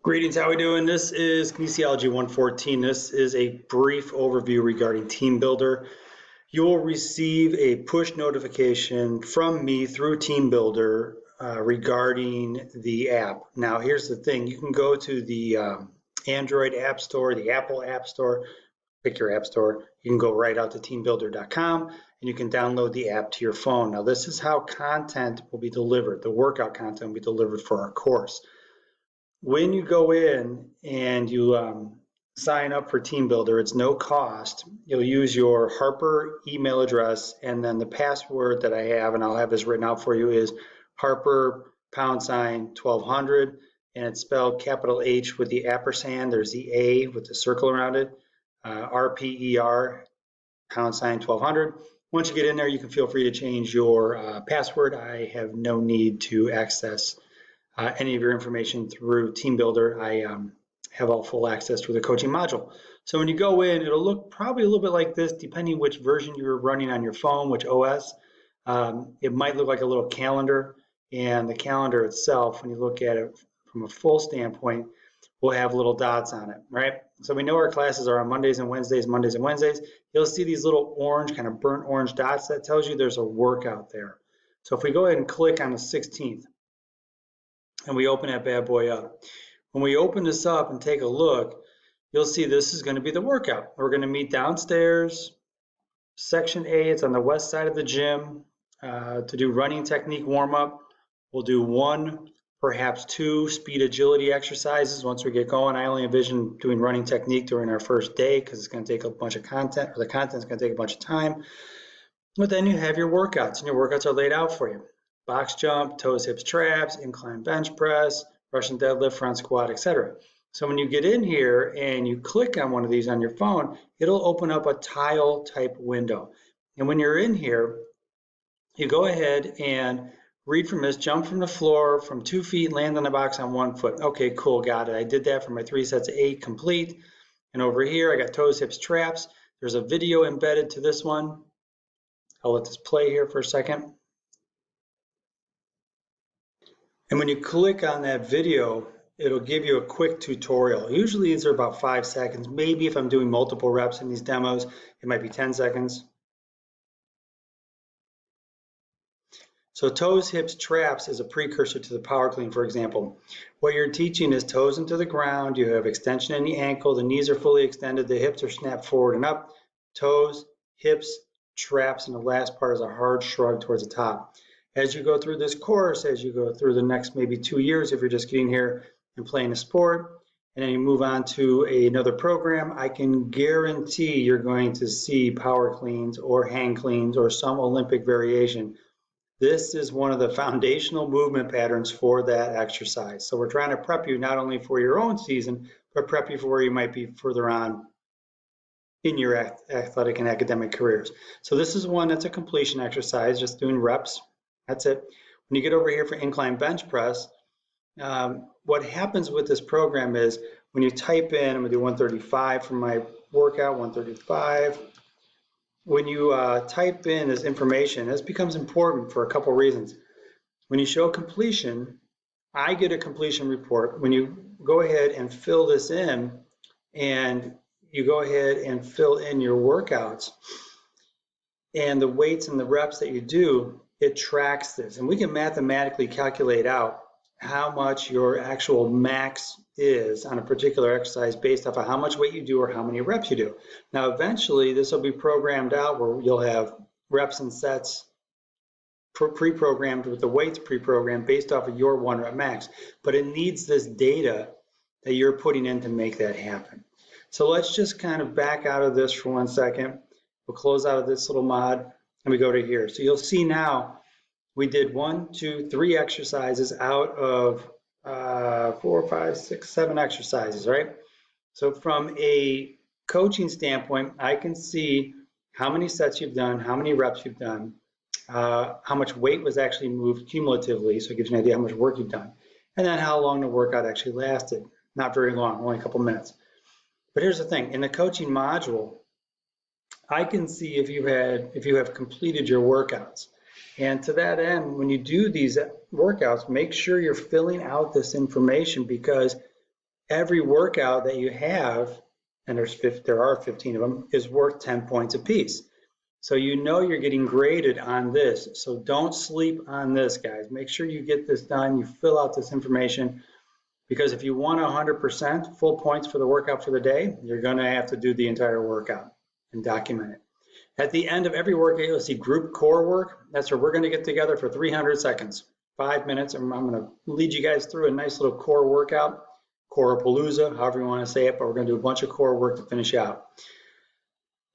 Greetings, how are we doing? This is KIN114. This is a brief overview regarding Teambuildr. You will receive a push notification from me through Teambuildr regarding the app. Now, here's the thing. You can go to the Android App Store, the Apple App Store, pick your app store. You can go right out to teambuildr.com and you can download the app to your phone. Now, this is how content will be delivered. The workout content will be delivered for our course. When you go in and you sign up for Teambuildr, it's no cost. You'll use your Harper email address, and then the password that I have, and I'll have this written out for you, is Harper #1200, and it's spelled capital H with the ampersand. There's the A with the circle around it, RPER #1200. Once you get in there, you can feel free to change your password. I have no need to access any of your information through Teambuildr. I have all full access to the coaching module. So when you go in, it'll look probably a little bit like this, depending which version you're running on your phone, which OS. It might look like a little calendar, and the calendar itself, when you look at it from a full standpoint, will have little dots on it, right? So we know our classes are on Mondays and Wednesdays, Mondays and Wednesdays. You'll see these little orange, kind of burnt orange dots. That tells you there's a workout there. So if we go ahead and click on the 16th, and we open that bad boy up. When we open this up and take a look, you'll see this is going to be the workout. We're going to meet downstairs, section A. It's on the west side of the gym to do running technique warm-up. We'll do 1, perhaps 2 speed agility exercises once we get going. I only envision doing running technique during our first day because it's going to take a bunch of content, or the content's going to take a bunch of time. But then you have your workouts, and your workouts are laid out for you. Box jump, toes, hips, traps, incline bench press, Russian deadlift, front squat, etc. So when you get in here and you click on one of these on your phone, it'll open up a tile type window. And when you're in here, you go ahead and read from this, jump from the floor from 2 feet, land on the box on 1 foot. Okay, cool, got it. I did that for my 3 sets of 8 complete. And over here, I got toes, hips, traps. There's a video embedded to this one. I'll let this play here for a second. And when you click on that video, it'll give you a quick tutorial. Usually these are about 5 seconds. Maybe if I'm doing multiple reps in these demos, it might be 10 seconds. So toes, hips, traps is a precursor to the power clean, for example. What you're teaching is toes into the ground. You have extension in the ankle. The knees are fully extended. The hips are snapped forward and up. Toes, hips, traps, and the last part is a hard shrug towards the top. As you go through this course, as you go through the next maybe 2 years, if you're just getting here and playing a sport, and then you move on to another program, I can guarantee you're going to see power cleans or hang cleans or some Olympic variation. This is one of the foundational movement patterns for that exercise. So we're trying to prep you not only for your own season, but prep you for where you might be further on in your athletic and academic careers. So this is one that's a completion exercise, just doing reps. That's it. When you get over here for incline bench press, what happens with this program is when you type in, I'm going to do 135 for my workout, 135. When you type in this information, this becomes important for a couple reasons. When you show completion, I get a completion report. When you go ahead and fill this in, and you go ahead and fill in your workouts and the weights and the reps that you do, it tracks this, and we can mathematically calculate out how much your actual max is on a particular exercise based off of how much weight you do or how many reps you do. Now, eventually, this will be programmed out where you'll have reps and sets pre-programmed with the weights pre-programmed based off of your 1 rep max, but it needs this data that you're putting in to make that happen. So let's just kind of back out of this for 1 second. We'll close out of this little mod. And we go to here. So you'll see now we did 1, 2, 3 exercises out of 4, 5, 6, 7 exercises, right? So from a coaching standpoint, I can see how many sets you've done, how many reps you've done, how much weight was actually moved cumulatively, so it gives you an idea how much work you've done, and then how long the workout actually lasted. Not very long, only a couple minutes. But here's the thing, in the coaching module, I can see if you have completed your workouts. And to that end, when you do these workouts, make sure you're filling out this information, because every workout that you have, and there are 15 of them, is worth 10 points apiece. So you know you're getting graded on this. So don't sleep on this, guys. Make sure you get this done. You fill out this information, because if you want 100% full points for the workout for the day, you're going to have to do the entire workout and document it. At the end of every workout, you'll see group core work. That's where we're going to get together for 300 seconds, 5 minutes, and I'm going to lead you guys through a nice little core workout, core-palooza, however you want to say it, but we're going to do a bunch of core work to finish out.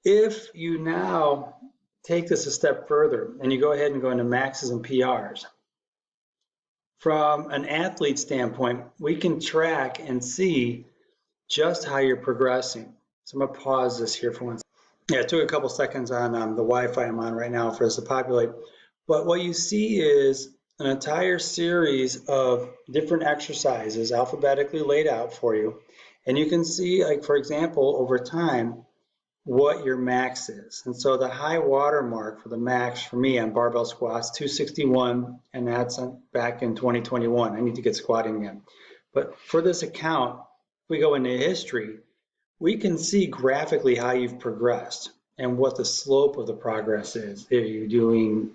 If you now take this a step further and you go ahead and go into maxes and PRs, from an athlete standpoint, we can track and see just how you're progressing. So I'm going to pause this here for one second. Yeah, it took a couple seconds on the Wi-Fi I'm on right now for us to populate. But what you see is an entire series of different exercises alphabetically laid out for you. And you can see, like, for example, over time, what your max is. And so the high water mark for the max for me on barbell squats, 261, and that's back in 2021. I need to get squatting again. But for this account, if we go into history, we can see graphically how you've progressed and what the slope of the progress is. Are you doing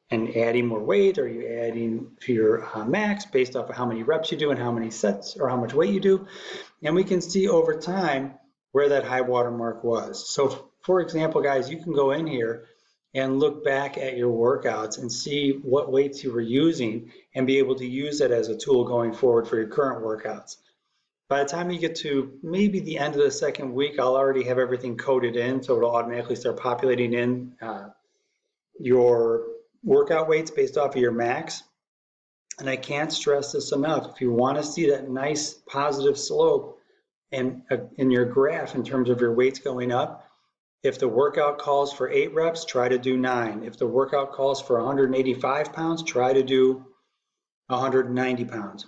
and adding more weight? Are you adding to your max based off of how many reps you do and how many sets or how much weight you do? And we can see over time where that high water mark was. So for example, guys, you can go in here and look back at your workouts and see what weights you were using and be able to use it as a tool going forward for your current workouts. By the time you get to maybe the end of the second week, I'll already have everything coded in, so it'll automatically start populating in your workout weights based off of your max. And I can't stress this enough. If you want to see that nice positive slope and in your graph in terms of your weights going up, if the workout calls for 8 reps, try to do 9. If the workout calls for 185 pounds, try to do 190 pounds.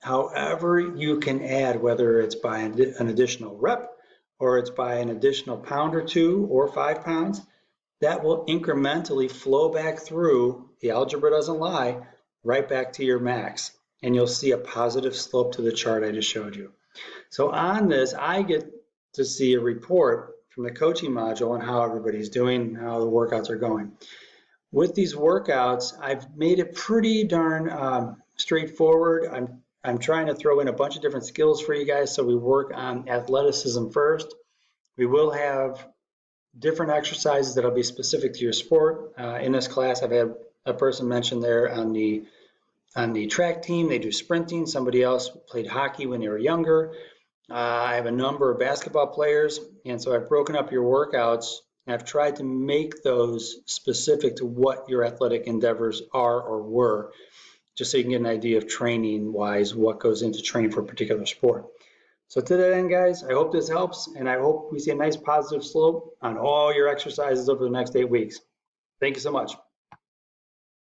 However you can add, whether it's by an additional rep or it's by an additional pound or 2 or 5 pounds, that will incrementally flow back through, the algebra doesn't lie, right back to your max. And you'll see a positive slope to the chart I just showed you. So on this, I get to see a report from the coaching module on how everybody's doing, how the workouts are going. With these workouts, I've made it pretty darn straightforward. I'm trying to throw in a bunch of different skills for you guys, so we work on athleticism first. We will have different exercises that'll be specific to your sport. In this class, I've had a person mention there on the track team, they do sprinting. Somebody else played hockey when they were younger. I have a number of basketball players, and so I've broken up your workouts, and I've tried to make those specific to what your athletic endeavors are or were, just so you can get an idea of training-wise what goes into training for a particular sport. So to that end, guys, I hope this helps, and I hope we see a nice positive slope on all your exercises over the next 8 weeks. Thank you so much.